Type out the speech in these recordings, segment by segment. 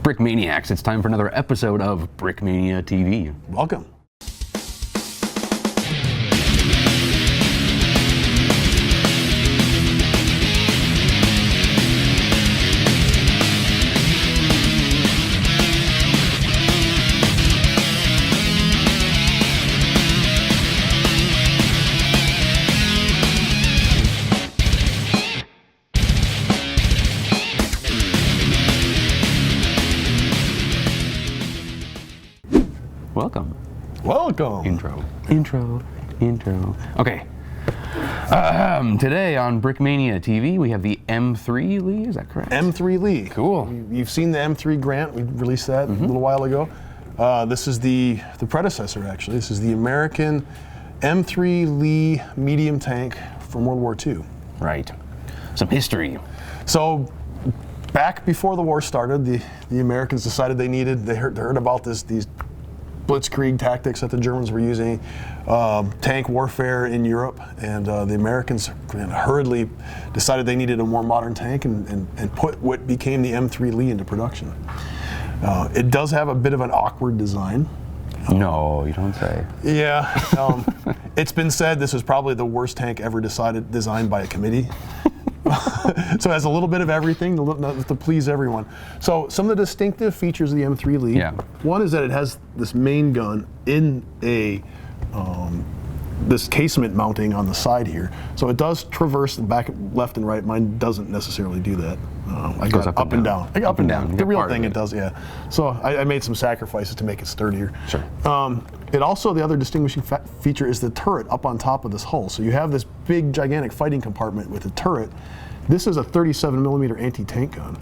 Brickmaniacs, it's time for another episode of Brickmania TV. Welcome. Welcome. Welcome. Intro. Okay. Today on Brickmania TV, we have the M3 Lee, is that correct? M3 Lee. Cool. You've seen the M3 Grant. We released that a little while ago. This is the predecessor, actually. This is the American M3 Lee medium tank from World War II. Right. Some history. So, back before the war started, the Americans decided they heard about these blitzkrieg tactics that the Germans were using, tank warfare in Europe, and the Americans hurriedly decided they needed a more modern tank and put what became the M3 Lee into production. It does have a bit of an awkward design. No, you don't say. Yeah, it's been said this is probably the worst tank ever designed by a committee. So it has a little bit of everything to please everyone. So some of the distinctive features of the M3 Lee. Yeah. One is that it has this main gun in this casement mounting on the side here. So it does traverse the back, left and right. Mine doesn't necessarily do that. I goes got up and down. Up and down. The real thing it does, yeah. So I made some sacrifices to make it sturdier. Sure. It also, the other distinguishing feature is the turret up on top of this hull. So you have this big, gigantic fighting compartment with a turret. This is a 37mm anti-tank gun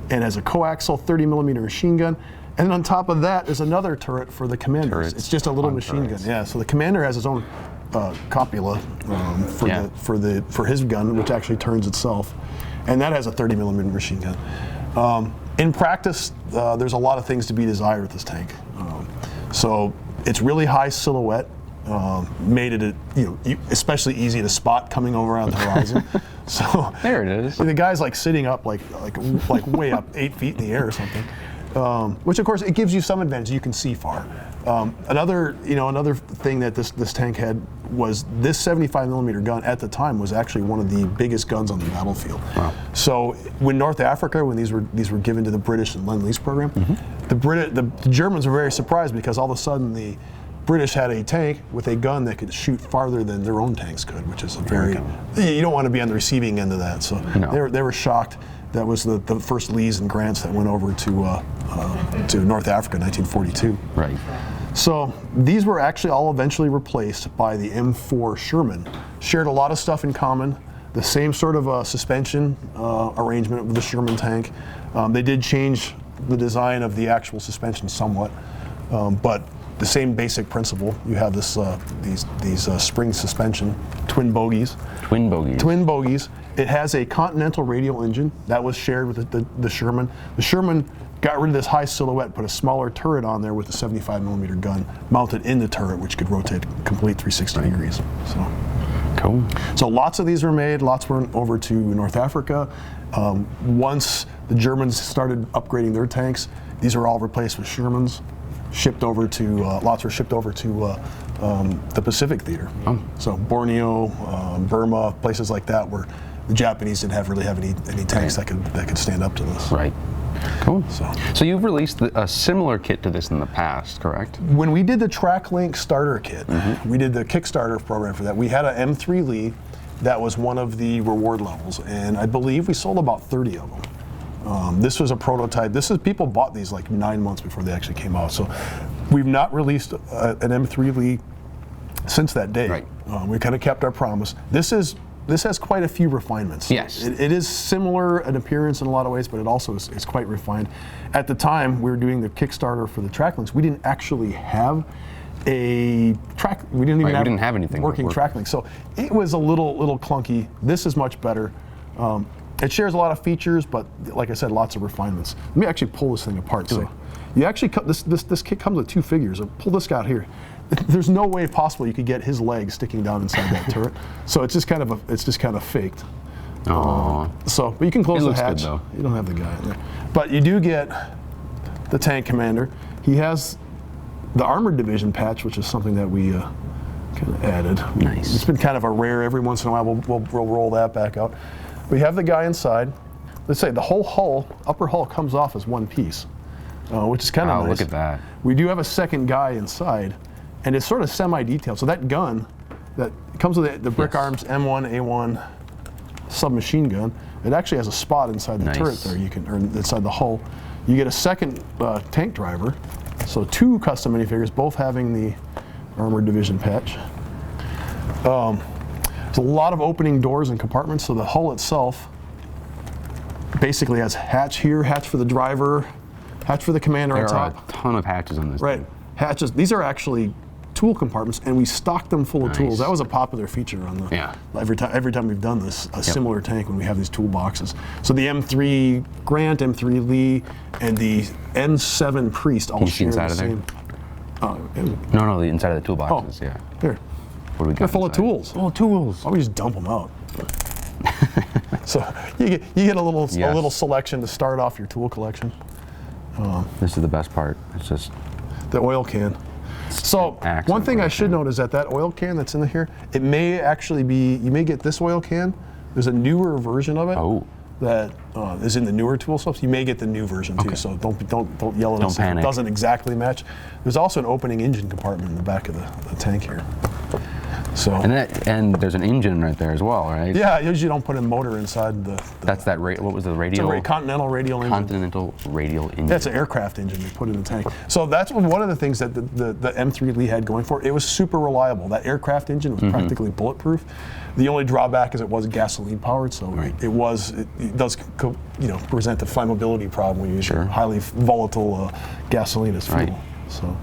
and has a coaxial 30mm machine gun. And then on top of that is another turret for the commanders. Turrets it's just a little machine gun. Yeah. So the commander has his own copula for his gun, which actually turns itself, and that has a 30mm machine gun. In practice, there's a lot of things to be desired with this tank. So it's really high silhouette, made it especially easy to spot coming over on the horizon. So there it is. The guy's like sitting up like way up 8 feet in the air or something. Which of course it gives you some advantage. You can see far. Another thing that this tank had was this 75mm gun at the time was actually one of the biggest guns on the battlefield. Wow. So when North Africa, when these were given to the British in Lend-Lease program, the Germans were very surprised because all of a sudden the British had a tank with a gun that could shoot farther than their own tanks could, which is you don't want to be on the receiving end of that. So they were shocked. That was the first Lees and Grants that went over to North Africa in 1942. Right. So these were actually all eventually replaced by the M4 Sherman. Shared a lot of stuff in common. The same sort of suspension arrangement with the Sherman tank. They did change the design of the actual suspension somewhat, but the same basic principle. You have these spring suspension, twin bogies. Twin bogies. It has a Continental radial engine that was shared with the Sherman. The Sherman got rid of this high silhouette, put a smaller turret on there with a 75mm gun mounted in the turret, which could rotate complete 360 degrees. So cool. So lots of these were made. Lots went over to North Africa. Once the Germans started upgrading their tanks, these are all replaced with Shermans. Lots were shipped over to the Pacific theater. Oh. So Borneo, Burma, places like that, where the Japanese didn't really have any tanks that could stand up to this. Right. Cool. So you've released a similar kit to this in the past, correct? When we did the TrackLink starter kit, we did the Kickstarter program for that. We had an M3 Lee that was one of the reward levels, and I believe we sold about 30 of them. This was a prototype. People bought these like 9 months before they actually came out. So we've not released an M3 Lee since that day. Right. We kind of kept our promise. This has quite a few refinements. Yes. It is similar in appearance in a lot of ways, but it also is quite refined. At the time we were doing the Kickstarter for the TrackLinks, we didn't actually have a track. We didn't even have anything working TrackLink. So it was a little clunky. This is much better. It shares a lot of features, but like I said, lots of refinements. Let me actually pull this thing apart. So you actually this kit comes with two figures. I'll pull this guy out here. There's no way possible you could get his leg sticking down inside that turret. So it's just kind of faked. But you can close the hatch. Good, though. You don't have the guy in there. But you do get the tank commander. He has the armored division patch, which is something that we kind of added. Nice. It's been kind of a rare. Every once in a while, we'll roll that back out. We have the guy inside. Let's say the whole hull, upper hull, comes off as one piece, which is kind of nice. Look at that. We do have a second guy inside, and it's sort of semi-detailed. So that gun that comes with the Brick Arms M1 A1 submachine gun, it actually has a spot inside the turret there. You can, or inside the hull. You get a second tank driver. So 2 custom minifigures, both having the armored division patch. There's a lot of opening doors and compartments, so the hull itself basically has hatch here, hatch for the driver, hatch for the commander on top. There are a ton of hatches on this Right, thing. hatches. These are actually tool compartments, and we stocked them full of tools. That was a popular feature on the. Yeah. Every time we've done this, a similar tank when we have these toolboxes. So the M3 Grant, M3 Lee, and the N7 Priest all share the same. No, the inside of the toolboxes. Yeah. Here. What do we got? They're full inside? of tools. Full of tools. Why don't we just dump them out? So you get a little selection to start off your tool collection. This is the best part. It's just the oil can. So one thing I should note is that oil can that's in here, it may actually be, you may get this oil can. There's a newer version of it that is in the newer tool stuff. You may get the new version too. So don't yell at us if it doesn't exactly match. There's also an opening engine compartment in the back of the tank here. So and there's an engine right there as well, right? Yeah, usually you don't put a motor inside the that's that what was the radial? It's a Continental radial engine. Continental radial engine. That's an aircraft engine they put in the tank. So that's one of the things that the M3 Lee had going for it. It was super reliable. That aircraft engine was practically bulletproof. The only drawback is it was gasoline powered, so it does present a flammability problem when you use highly volatile gasoline as fuel. So.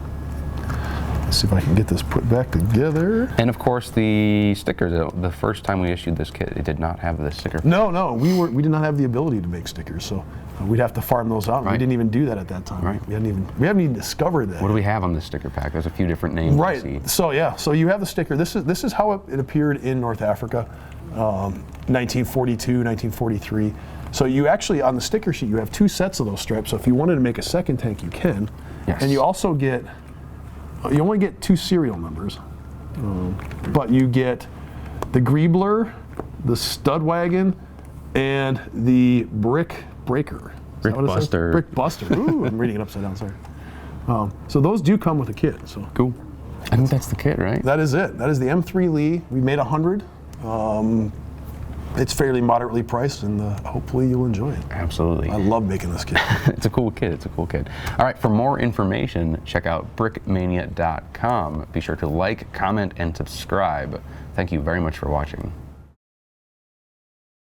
Let's see if I can get this put back together. And of course the stickers. The first time we issued this kit, it did not have the sticker. No, we did not have the ability to make stickers, so we'd have to farm those out. We didn't even do that at that time. We haven't even discovered that. What do we have on this sticker pack? There's a few different names. Right. So so you have the sticker. This is how it appeared in North Africa, 1942, 1943. So you actually on the sticker sheet you have 2 sets of those stripes. So if you wanted to make a second tank, you can. Yes. And you also get. You only get 2 serial numbers, but you get the Griebler, the Stud Wagon, and the Brick Breaker. Brickbuster. Brickbuster. Ooh, I'm reading it upside down. Sorry. So those do come with a kit. So cool. I think that's the kit, right? That is it. That is the M3 Lee. We made 100. It's fairly moderately priced, and hopefully you'll enjoy it. Absolutely. I love making this kit. It's a cool kit. It's a cool kit. All right, for more information, check out brickmania.com. Be sure to like, comment, and subscribe. Thank you very much for watching.